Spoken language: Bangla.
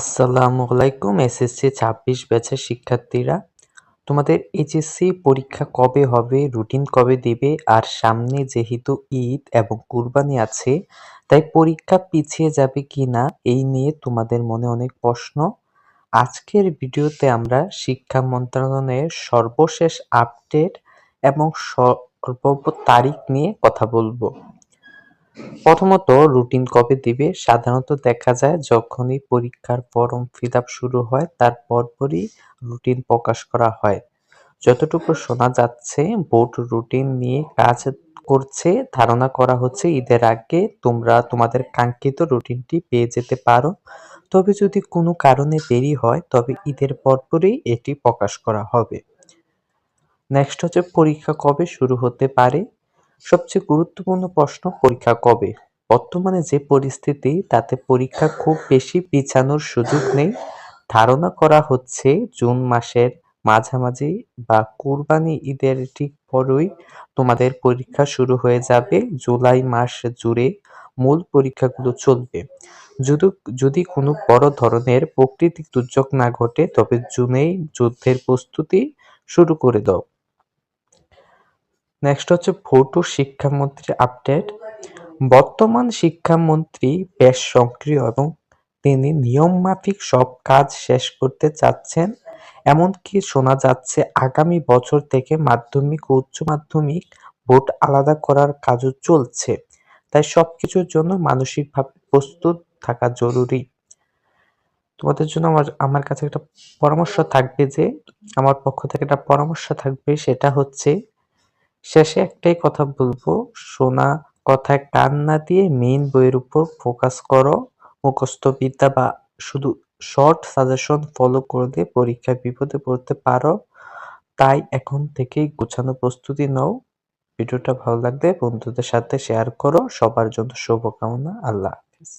আসসালামু আলাইকুম এসএসসি ২৬ ব্যাচের শিক্ষার্থীরা। তোমাদের এইচএসসি পরীক্ষা কবে হবে, রুটিন কবে দিবে, আর সামনে যেহেতু ঈদ এবং কুরবানি আছে, তাই পরীক্ষা পিছিয়ে যাবে কিনা এই নিয়ে তোমাদের মনে অনেক প্রশ্ন। আজকের ভিডিওতে আমরা শিক্ষা মন্ত্রণালয়ের সর্বশেষ আপডেট এবং সর্বোচ্চ তারিখ নিয়ে কথা বলবো। প্রথমত, রুটিন কবে দিবে? সাধারণত দেখা যায় যখনই পরীক্ষার ফরম ফিল আপ শুরু হয় তার পরপরই রুটিন প্রকাশ করা হয়। যতটুকু শোনা যাচ্ছে বোর্ড রুটিন নিয়ে কাজ করছে, ধারণা করা হচ্ছে ঈদের আগে তোমরা তোমাদের কাঙ্ক্ষিত রুটিনটি পেয়ে যেতে পারো। তবে যদি কোনো কারণে দেরি হয় তবে ঈদের পরপরই এটি প্রকাশ করা হবে। নেক্সট হচ্ছে পরীক্ষা কবে শুরু হতে পারে? সবচেয়ে গুরুত্বপূর্ণ প্রশ্ন, পরীক্ষা কবে? বর্তমানে যে পরিস্থিতি তাতে পরীক্ষা খুব বেশি পিছানোর সুযোগ নেই। ধারণা করা হচ্ছে জুন মাসের মাঝামাঝি বা কুরবানি ঈদের ঠিক পরই তোমাদের পরীক্ষা শুরু হয়ে যাবে। জুলাই মাস জুড়ে মূল পরীক্ষাগুলো চলবে। যদি যদি কোনো বড় ধরনের প্রাকৃতিক দুর্যোগ না ঘটে তবে জুনেই যুদ্ধের প্রস্তুতি শুরু করে দাও। নেক্সট হচ্ছে ভৌত শিক্ষামন্ত্রীর আপডেট। বর্তমান শিক্ষামন্ত্রী বেশ সক্রিয় এবং তিনি নিয়মমাফিক সব কাজ শেষ করতে চাচ্ছেন। এমনকি শোনা যাচ্ছে আগামী বছর থেকে মাধ্যমিক ও উচ্চ মাধ্যমিক বোর্ড আলাদা করার কাজও চলছে। তাই সবকিছুর জন্য মানসিকভাবে প্রস্তুত থাকা জরুরি। তোমাদের জন্য আমার কাছে একটা পরামর্শ থাকবে যে আমার পক্ষ থেকে একটা পরামর্শ থাকবে, সেটা হচ্ছে শেষে একটাই কথা বলবো, শোনা কথায় কান না দিয়ে মেইন বইয়ের উপর ফোকাস করো। মুখস্থ বিদ্যা বা শুধু শর্ট সাজেশন ফলো করলে পরীক্ষায় বিপদে পড়তে পারো। তাই এখন থেকেই গোছানো প্রস্তুতি নাও। ভিডিওটা ভালো লাগলে বন্ধুদের সাথে শেয়ার করো। সবার জন্য শুভকামনা। আল্লাহ হাফেজ।